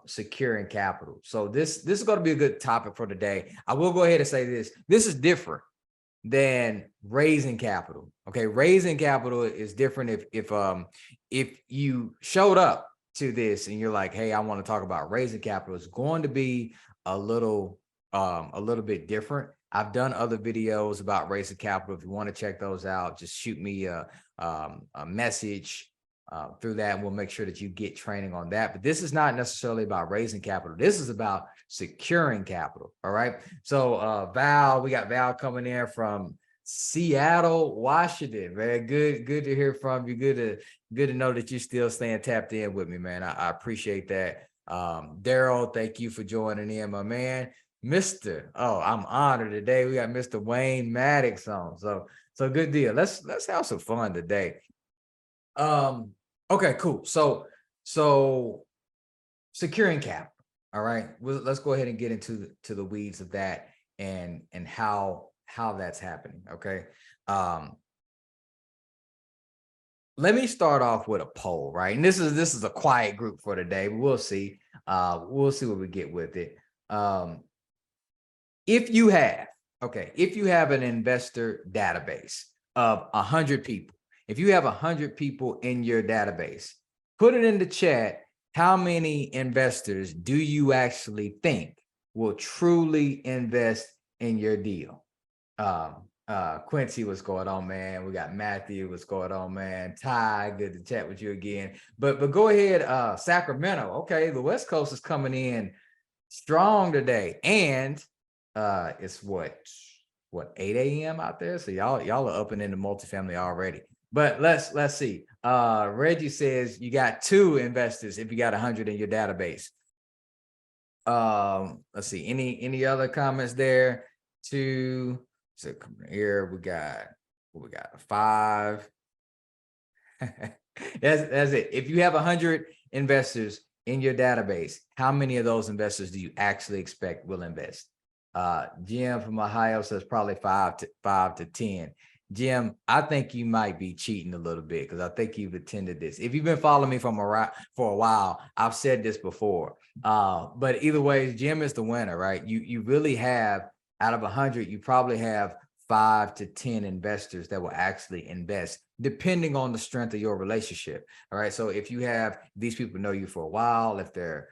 securing capital. So this is going to be a good topic for today. I will go ahead and say this. This is different than raising capital. Okay, raising capital is different. If you showed up to this and you're like, hey, I want to talk about raising capital, it's going to be a little bit different. I've done other videos about raising capital. If you want to check those out, just shoot me a message through that, and we'll make sure that you get training on that. But this is not necessarily about raising capital. This is about securing capital. All right. So Val, we got Val coming in from Seattle, Washington. Man, good to hear from you. Good to know that you're still staying tapped in with me, man. I appreciate that. Daryl, thank you for joining in, my man. I'm honored today. We got Mr. Wayne Maddox on. So good deal. Let's have some fun today. Okay, cool. So securing capital. All right. Let's go ahead and get into the weeds of that and how that's happening. Okay. Let me start off with a poll, right? And this is a quiet group for today, but we'll see. We'll see what we get with it. If you have an investor database of 100 people, if you have 100 people in your database, put it in the chat. How many investors do you actually think will truly invest in your deal? Quincy, what's going on, man? We got Matthew, what's going on, man? Ty, good to chat with you again. But go ahead, Sacramento. Okay, the West Coast is coming in strong today, and it's what 8 a.m. out there. So y'all are up and into multifamily already. But let's see. Reggie says you got 2 investors if you got 100 in your database. Let's see. Any other comments there? 2. So come here. We got 5. That's it. If you have 100 investors in your database, how many of those investors do you actually expect will invest? Jim from Ohio says probably 5 to 10. Jim, I think you might be cheating a little bit because I think you've attended this. If you've been following me for a while, I've said this before. But either way, Jim is the winner, right? You really have, out of 100, you probably have 5 to 10 investors that will actually invest, depending on the strength of your relationship. All right. So if you have these people know you for a while, if they're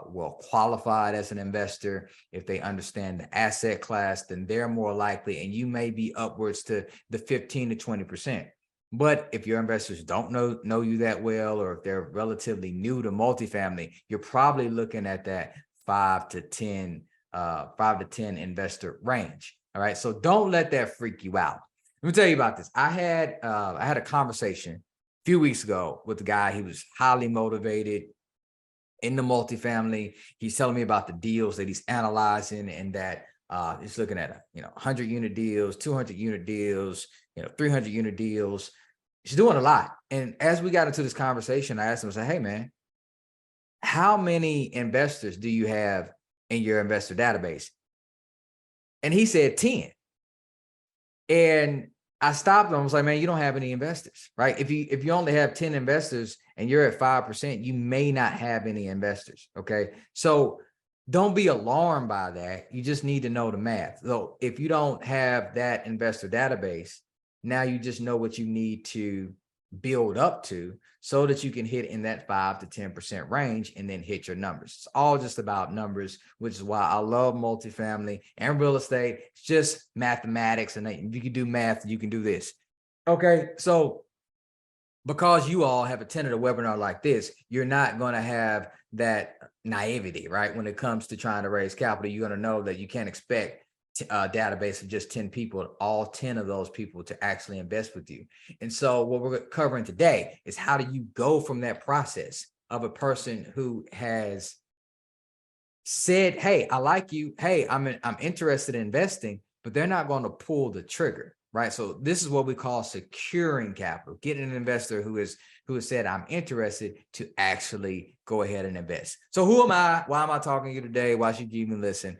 well qualified as an investor, if they understand the asset class, then they're more likely, and you may be upwards to the 15 to 20%. But if your investors don't know you that well, or if they're relatively new to multifamily, you're probably looking at that 5 to 10 investor range. All right. So don't let that freak you out. Let me tell you about this. I had a conversation a few weeks ago with a guy. He was highly motivated in the multifamily. He's telling me about the deals that he's analyzing, and that he's looking at 100 unit deals, 200 unit deals, 300 unit deals. He's doing a lot. And as we got into this conversation, I asked him, I said, hey man, how many investors do you have in your investor database? And he said 10. And I stopped him. I was like, man, you don't have any investors, right? If you only have 10 investors and you're at 5%, you may not have any investors. Okay. So don't be alarmed by that. You just need to know the math. So if you don't have that investor database, now you just know what you need to build up to so that you can hit in that 5 to 10% range and then hit your numbers. It's all just about numbers, which is why I love multifamily and real estate. It's just mathematics, and if you can do math, you can do this. Okay, so because you all have attended a webinar like this, you're not going to have that naivety, right? When it comes to trying to raise capital, you're going to know that you can't expect a database of just 10 people, all 10 of those people to actually invest with you. And so what we're covering today is how do you go from that process of a person who has said, hey, I like you. Hey, I'm interested in investing, but they're not going to pull the trigger, right? So this is what we call securing capital, getting an investor who has said, I'm interested to actually go ahead and invest. So who am I? Why am I talking to you today? Why should you even listen?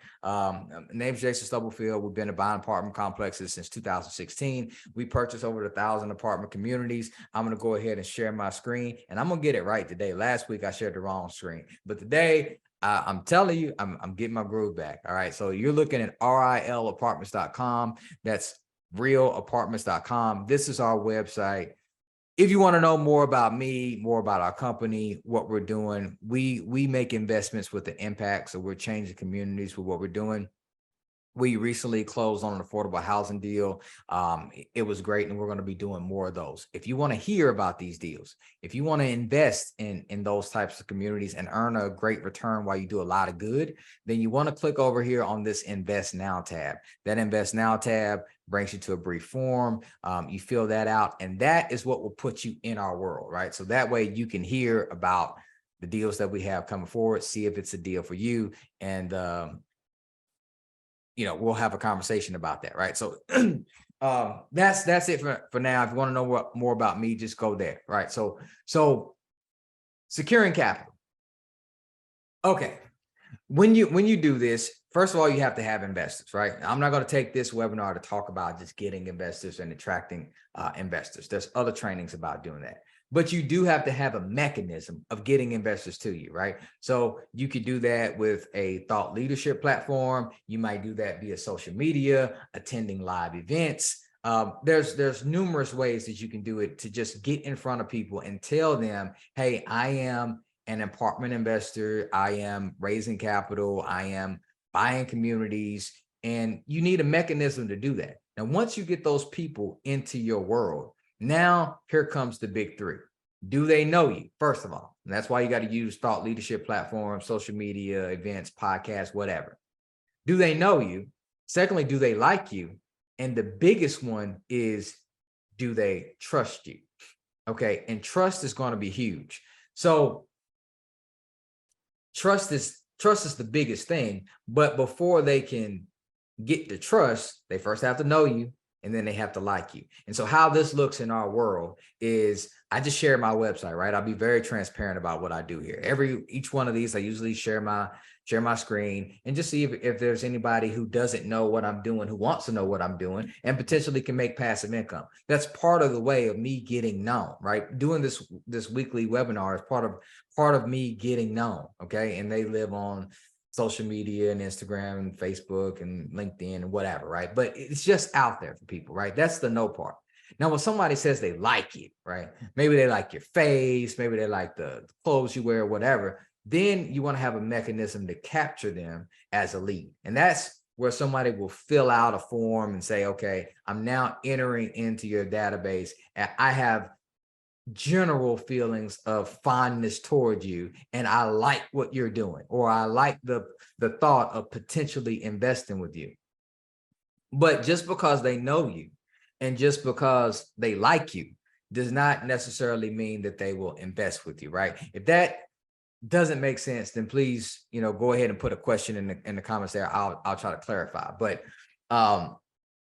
Name's Jason Stubblefield. We've been buying apartment complexes since 2016. We purchased over 1,000 apartment communities. I'm going to go ahead and share my screen, and I'm going to get it right today. Last week, I shared the wrong screen, but today I'm telling you, I'm getting my groove back. All right. So you're looking at rilapartments.com. That's realapartments.com. This is our website. If you want to know more about me, more about our company, what we're doing, we make investments with the impact. So we're changing communities with what we're doing. We recently closed on an affordable housing deal. It was great, and we're going to be doing more of those. If you want to hear about these deals, if you want to invest in those types of communities and earn a great return while you do a lot of good, then you want to click over here on this Invest Now tab. That Invest Now tab brings you to a brief form. You fill that out, and that is what will put you in our world, right? So that way you can hear about the deals that we have coming forward, see if it's a deal for you, and we'll have a conversation about that, right? So that's it for now. If you want to know more about me, just go there, right? So securing capital. Okay, when you do this, first of all, you have to have investors, right? I'm not going to take this webinar to talk about just getting investors and attracting investors. There's other trainings about doing that. But you do have to have a mechanism of getting investors to you, right? So you could do that with a thought leadership platform. You might do that via social media, attending live events. There's numerous ways that you can do it to just get in front of people and tell them, hey, I am an apartment investor. I am raising capital. I am buying communities. And you need a mechanism to do that. Now, once you get those people into your world, now here comes the big three. Do they know you? First of all, and that's why you got to use thought leadership platforms, social media, events, podcasts, whatever. Do they know you? Secondly, do they like you? And the biggest one is, do they trust you? Okay. And trust is going to be huge. So trust is the biggest thing, but before they can get the trust, they first have to know you, and then they have to like you. And so how this looks in our world is, I just share my website, right? I'll be very transparent about what I do here. Each one of these, I usually share my screen and just see if there's anybody who doesn't know what I'm doing, who wants to know what I'm doing, and potentially can make passive income. That's part of the way of me getting known, right? Doing this weekly webinar is part of me getting known, okay? And they live on social media and Instagram and Facebook and LinkedIn and whatever, right? But it's just out there for people, right? That's the know part. Now, when somebody says they like you, right? Maybe they like your face, maybe they like the clothes you wear, whatever. Then you want to have a mechanism to capture them as a lead. And that's where somebody will fill out a form and say, okay, I'm now entering into your database and I have general feelings of fondness toward you, and I like what you're doing, or I like the thought of potentially investing with you. But just because they know you and just because they like you does not necessarily mean that they will invest with you, right? If that doesn't make sense, then please, go ahead and put a question in the comments there. I'll try to clarify. But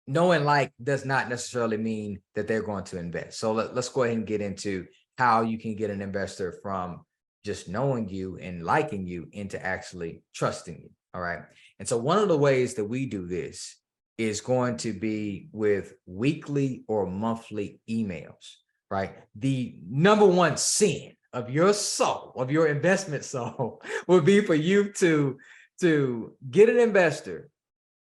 knowing like does not necessarily mean that they're going to invest. So let's go ahead and get into how you can get an investor from just knowing you and liking you into actually trusting you. All right. And so one of the ways that we do this is going to be with weekly or monthly emails, right? The number one sin of your soul, of your investment soul, would be for you to get an investor.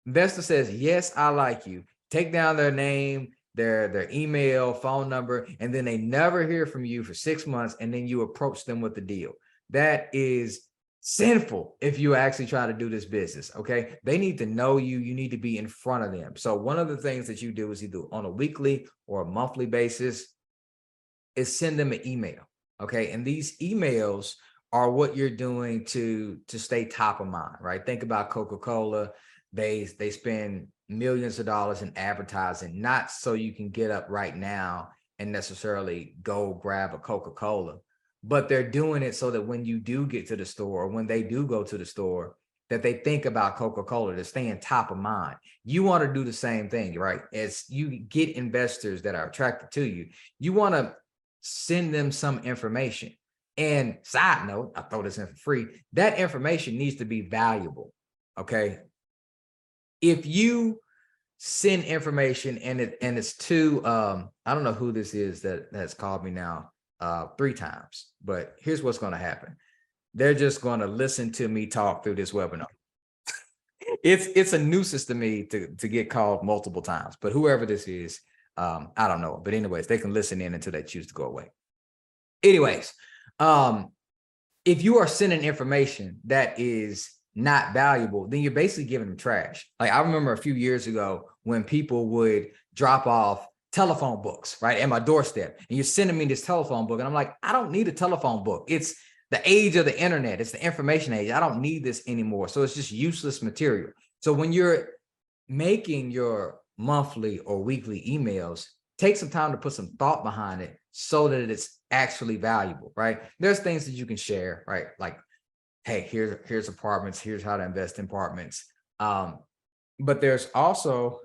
Investor says, yes, I like you. Take down their name, their email, phone number, and then they never hear from you for 6 months, and then you approach them with the deal. That is sinful if you actually try to do this business, okay? They need to know you. You need to be in front of them. So one of the things that you do is either on a weekly or a monthly basis is send them an email, okay? And these emails are what you're doing to stay top of mind, right? Think about Coca-Cola. They spend millions of dollars in advertising, not so you can get up right now and necessarily go grab a Coca-Cola, but they're doing it so that when you do get to the store, or when they do go to the store, that they think about Coca-Cola, to stay on top of mind. You want to do the same thing, right? As you get investors that are attracted to you, you want to send them some information. And side note, I throw this in for free, that information needs to be valuable, okay? If you send information and it's to, I don't know who this is that has called me now 3 times, but here's what's going to happen. they're just going to listen to me talk through this webinar. It's a nuisance to me to get called multiple times, but whoever this is, I don't know. But anyways, they can listen in until they choose to go away. Anyways, if you are sending information that is not valuable, then you're basically giving them trash. Like I remember a few years ago when people would drop off telephone books, right, at my doorstep, and you're sending me this telephone book, and I'm like, I don't need a telephone book. It's the age of the internet. It's the information age. I don't need this anymore. So it's just useless material. So when you're making your monthly or weekly emails, take some time to put some thought behind it so that it's actually valuable, right? There's things that you can share, right? Like, hey, here's apartments, here's how to invest in apartments. But there's also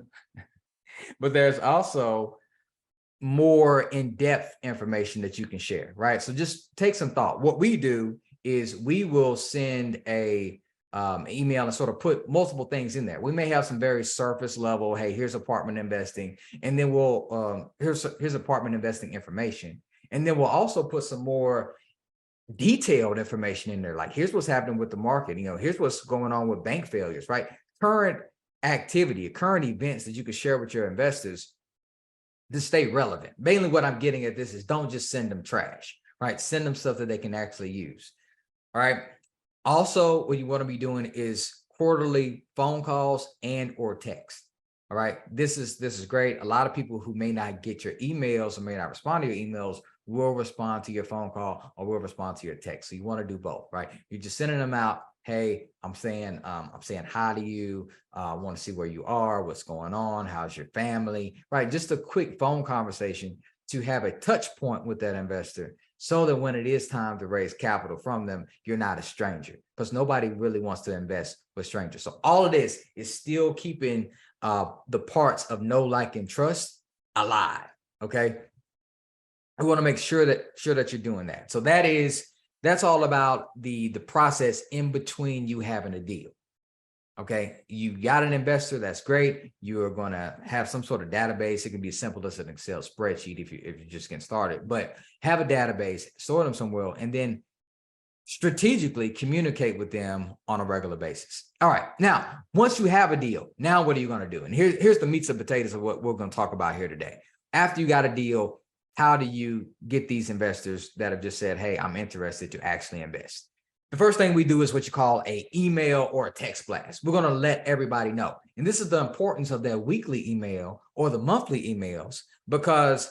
more in-depth information that you can share, right? So just take some thought. What we do is we will send a email and sort of put multiple things in there. We may have some very surface level, hey, here's apartment investing, and then we'll here's apartment investing information, and then we'll also put some more detailed information in there, like here's what's happening with the market, here's what's going on with bank failures, right? Current activity, current events that you can share with your investors to stay relevant. Mainly what I'm getting at this is don't just send them trash, right? Send them stuff that they can actually use. All right. Also, what you want to be doing is quarterly phone calls and or text. All right. This is great. A lot of people who may not get your emails or may not respond to your emails will respond to your phone call or will respond to your text. So you want to do both, right? You're just sending them out. Hey, I'm saying hi to you. I want to see where you are, what's going on, how's your family, right? Just a quick phone conversation to have a touch point with that investor so that when it is time to raise capital from them, you're not a stranger, because nobody really wants to invest with strangers. So all of this is still keeping the parts of know, like, and trust alive. Okay. I want to make sure that you're doing that. So that's all about the process in between you having a deal. Okay, you got an investor, that's great. You are going to have some sort of database. It can be as simple as an Excel spreadsheet if you're just getting started, but have a database, store them somewhere, and then strategically communicate with them on a regular basis. All right, now, once you have a deal, now what are you going to do? And here's the meats and potatoes of what we're going to talk about here today. After you got a deal, how do you get these investors that have just said, hey, I'm interested, to actually invest? The first thing we do is what you call an email or a text blast. We're going to let everybody know. And this is the importance of that weekly email or the monthly emails, because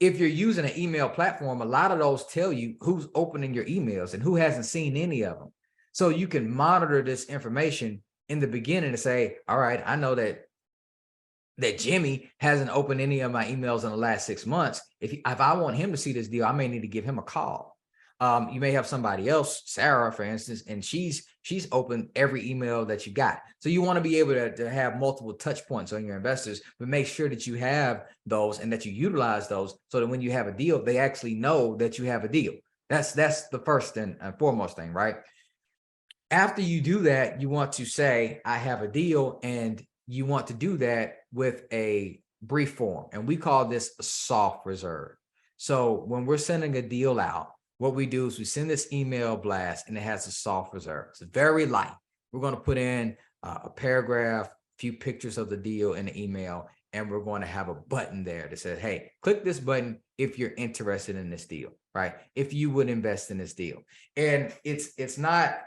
if you're using an email platform, a lot of those tell you who's opening your emails and who hasn't seen any of them. So you can monitor this information in the beginning to say, all right, I know that Jimmy hasn't opened any of my emails in the last 6 months. If I want him to see this deal, I may need to give him a call. You may have somebody else, Sarah, for instance, and she's opened every email that you got. So you want to be able to have multiple touch points on your investors, but make sure that you have those and that you utilize those so that when you have a deal, they actually know that you have a deal. That's the first and foremost thing, right? After you do that, you want to say, I have a deal, and you want to do that with a brief form. And we call this a soft reserve. So when we're sending a deal out, what we do is we send this email blast, and it has a soft reserve. It's very light. We're going to put in a paragraph, a few pictures of the deal in the email, and we're going to have a button there that says, hey, click this button if you're interested in this deal, right? If you would invest in this deal. And it's not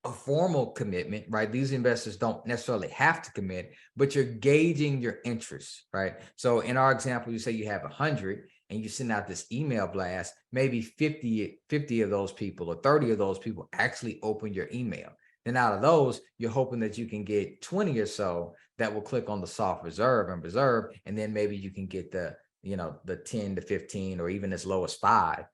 a formal commitment, right? These investors don't necessarily have to commit, but you're gauging your interest, right? So in our example, you say you have 100 and you send out this email blast, maybe 50 of those people or 30 of those people actually open your email. Then out of those, you're hoping that you can get 20 or so that will click on the soft reserve and reserve. And then maybe you can get the 10 to 15 or even as low as 5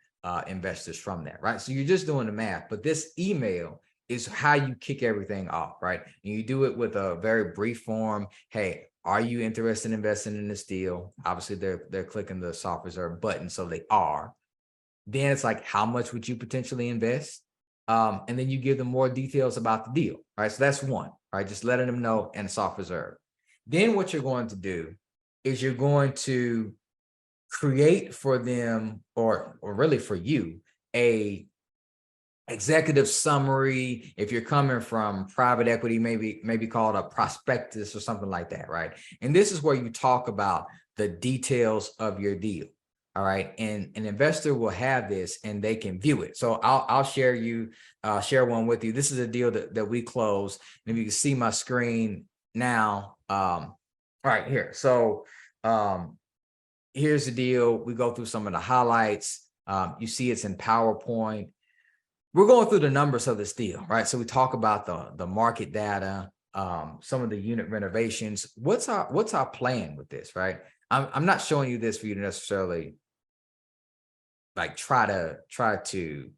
investors from that, right? So you're just doing the math, but this email is how you kick everything off, right? And you do it with a very brief form. Hey, are you interested in investing in this deal? Obviously, they're clicking the soft reserve button, so they are. Then it's like, how much would you potentially invest? And then you give them more details about the deal, right? So that's one, right? Just letting them know, and soft reserve. Then what you're going to do is you're going to create for them, or really for you, a executive summary. If you're coming from private equity, maybe called a prospectus or something like that, right? And this is where you talk about the details of your deal. All right. And an investor will have this and they can view it. So I'll share one with you. This is a deal that we closed. And if you can see my screen now, all right, here. So here's the deal. We go through some of the highlights. You see it's in PowerPoint. We're going through the numbers of this deal, right? So we talk about the market data, some of the unit renovations. What's our plan with this, right? I'm not showing you this for you to necessarily like try to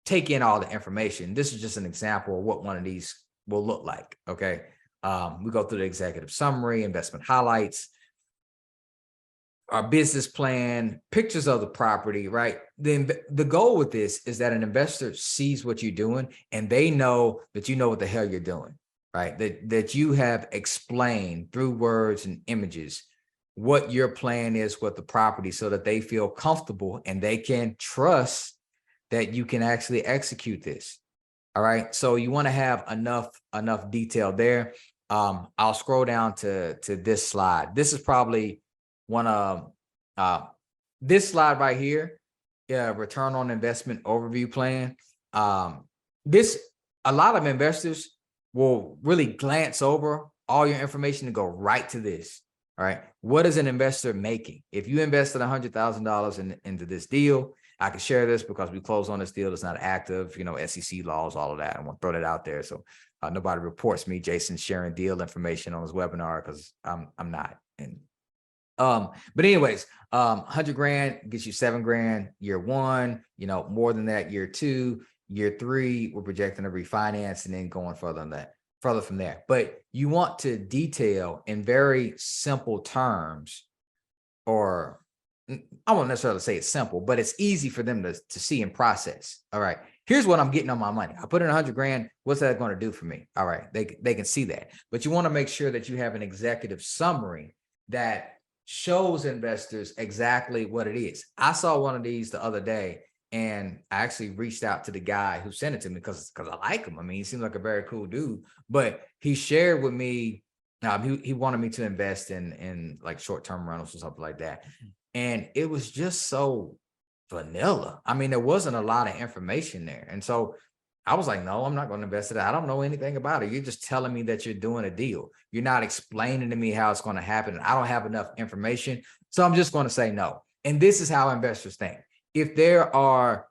take in all the information. This is just an example of what one of these will look like. Okay. We go through the executive summary, investment highlights, our business plan, pictures of the property, right? Then the goal with this is that an investor sees what you're doing and they know that you know what the hell you're doing, right? That you have explained through words and images what your plan is with the property so that they feel comfortable and they can trust that you can actually execute this. All right. So you want to have enough detail there. I'll scroll down to this slide. This is probably one of this slide right here. Return on investment overview plan. A lot of investors will really glance over all your information and go right to this. All right. What is an investor making? If you invested $100,000 into this deal, I can share this because we closed on this deal. It's not active, SEC laws, all of that. I want to throw that out there. So nobody reports me, Jason, sharing deal information on his webinar because I'm not. And but anyways, 100 grand gets you 7 grand year one, more than that year two, year three, we're projecting to refinance and then going further from there. But you want to detail in very simple terms, or I won't necessarily say it's simple, but it's easy for them to see and process. All right, here's what I'm getting on my money. I put in 100 grand. What's that going to do for me? All right, they can see that. But you want to make sure that you have an executive summary that shows investors exactly what it is. I saw one of these the other day, and I actually reached out to the guy who sent it to me because I like him. I mean, he seems like a very cool dude, but he shared with me, he wanted me to invest in like short-term rentals or something like that. And it was just so vanilla. I mean, there wasn't a lot of information there. And so I was like, no, I'm not going to invest in it. I don't know anything about it. You're just telling me that you're doing a deal. You're not explaining to me how it's going to happen. I don't have enough information. So I'm just going to say no. And this is how investors think. If there are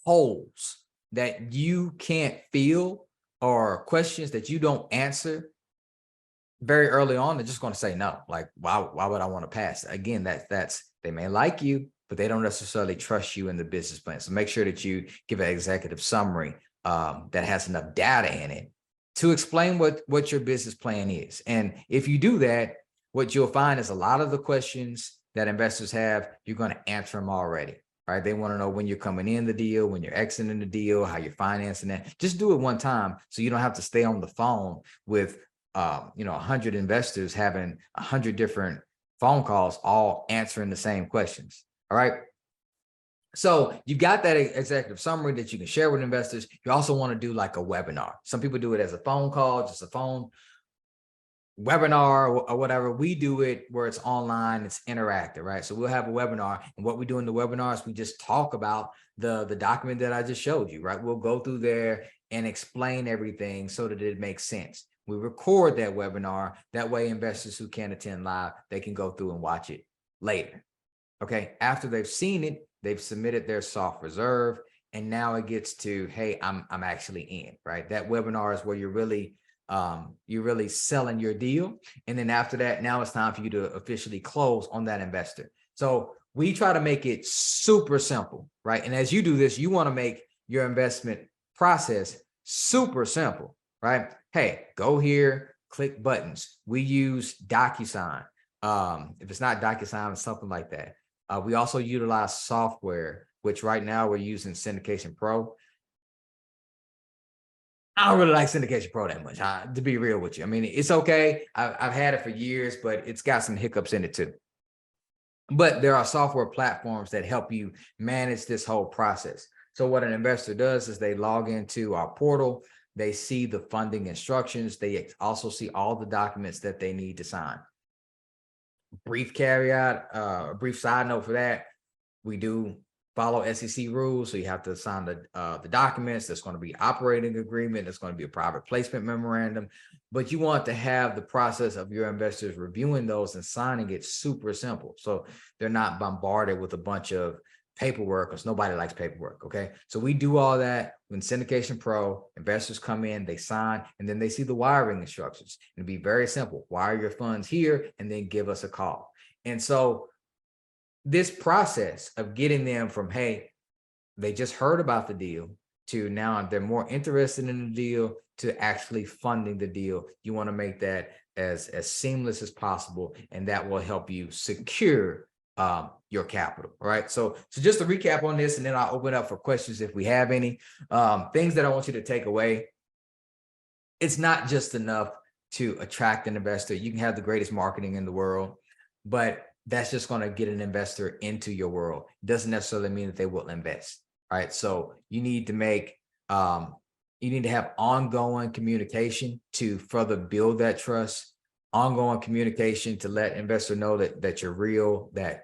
holes that you can't fill or questions that you don't answer very early on, they're just going to say no. Like, why would I want to pass? Again, that's they may like you, but they don't necessarily trust you in the business plan. So make sure that you give an executive summary that has enough data in it to explain what your business plan is. And if you do that, what you'll find is a lot of the questions that investors have, you're going to answer them already, right? They want to know when you're coming in the deal, when you're exiting the deal, how you're financing it. Just do it one time so you don't have to stay on the phone with 100 investors having 100 different phone calls, all answering the same questions. All right. So you've got that executive summary that you can share with investors. You also want to do like a webinar. Some people do it as a phone call, just a phone webinar or whatever. We do it where it's online, it's interactive, right? So we'll have a webinar, and what we do in the webinar is we just talk about the document that I just showed you, right? We'll go through there and explain everything so that it makes sense. We record that webinar. That way investors who can't attend live, they can go through and watch it later. Okay, after they've seen it, they've submitted their soft reserve, and now it gets to, hey, I'm actually in, right? That webinar is where you're really selling your deal. And then after that, now it's time for you to officially close on that investor. So we try to make it super simple, right? And as you do this, you want to make your investment process super simple, right? Hey, go here, click buttons. We use DocuSign. If it's not DocuSign, it's something like that. We also utilize software, which right now we're using Syndication Pro. I don't really like Syndication Pro that much, to be real with you. I mean, it's okay. I've had it for years, but it's got some hiccups in it too. But there are software platforms that help you manage this whole process. So what an investor does is they log into our portal, they see the funding instructions, they also see all the documents that they need to sign. Brief caveat, a brief side note for that, we do follow SEC rules. So you have to sign the documents. There's going to be operating agreement. There's going to be a private placement memorandum, but you want to have the process of your investors reviewing those and signing it super simple. So they're not bombarded with a bunch of paperwork, because nobody likes paperwork. Okay. So we do all that when Syndication Pro. Investors come in, they sign, and then they see the wiring instructions. It'll be very simple. Wire your funds here and then give us a call. And so this process of getting them from, hey, they just heard about the deal, to now they're more interested in the deal, to actually funding the deal, you want to make that as seamless as possible, and that will help you secure your capital. All right. So just to recap on this, and then I'll open up for questions if we have any. Things that I want you to take away: it's not just enough to attract an investor. You can have the greatest marketing in the world, but that's just going to get an investor into your world. It doesn't necessarily mean that they will invest. All right. So you need to make, you need to have ongoing communication to further build that trust, ongoing communication to let investor know that you're real, that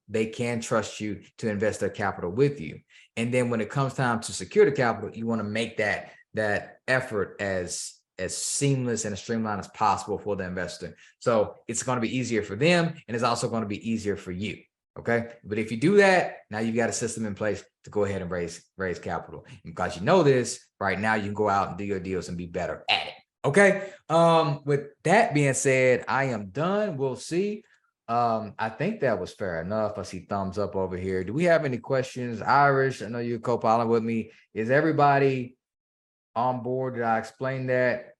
they can trust you to invest their capital with you. And then when it comes time to secure the capital, you want to make that effort as seamless and as streamlined as possible for the investor. So it's going to be easier for them, and it's also going to be easier for you. Okay. But if you do that, now you've got a system in place to go ahead and raise capital. And because you know this, right now you can go out and do your deals and be better at it. Okay. With that being said, I am done. We'll see. I think that was fair enough. I see thumbs up over here. Do we have any questions? Irish, I know you're co-piloting with me. Is everybody on board? Did I explain that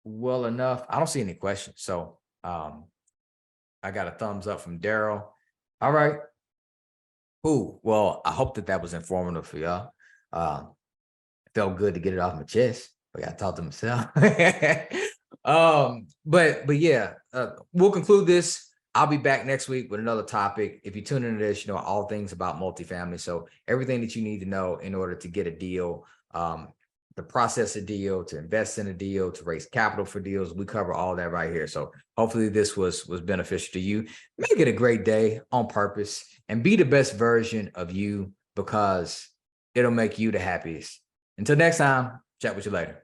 well enough? I don't see any questions. So I got a thumbs up from Daryl. All right. Cool. Well, I hope that was informative for y'all. It felt good to get it off my chest. I got to talk to myself. But yeah, we'll conclude this. I'll be back next week with another topic. If you tune into this, you know all things about multifamily. So everything that you need to know in order to get a deal, the process of deal, to invest in a deal, to raise capital for deals. We cover all that right here. So hopefully this was beneficial to you. Make it a great day on purpose, and be the best version of you, because it'll make you the happiest. Until next time, chat with you later.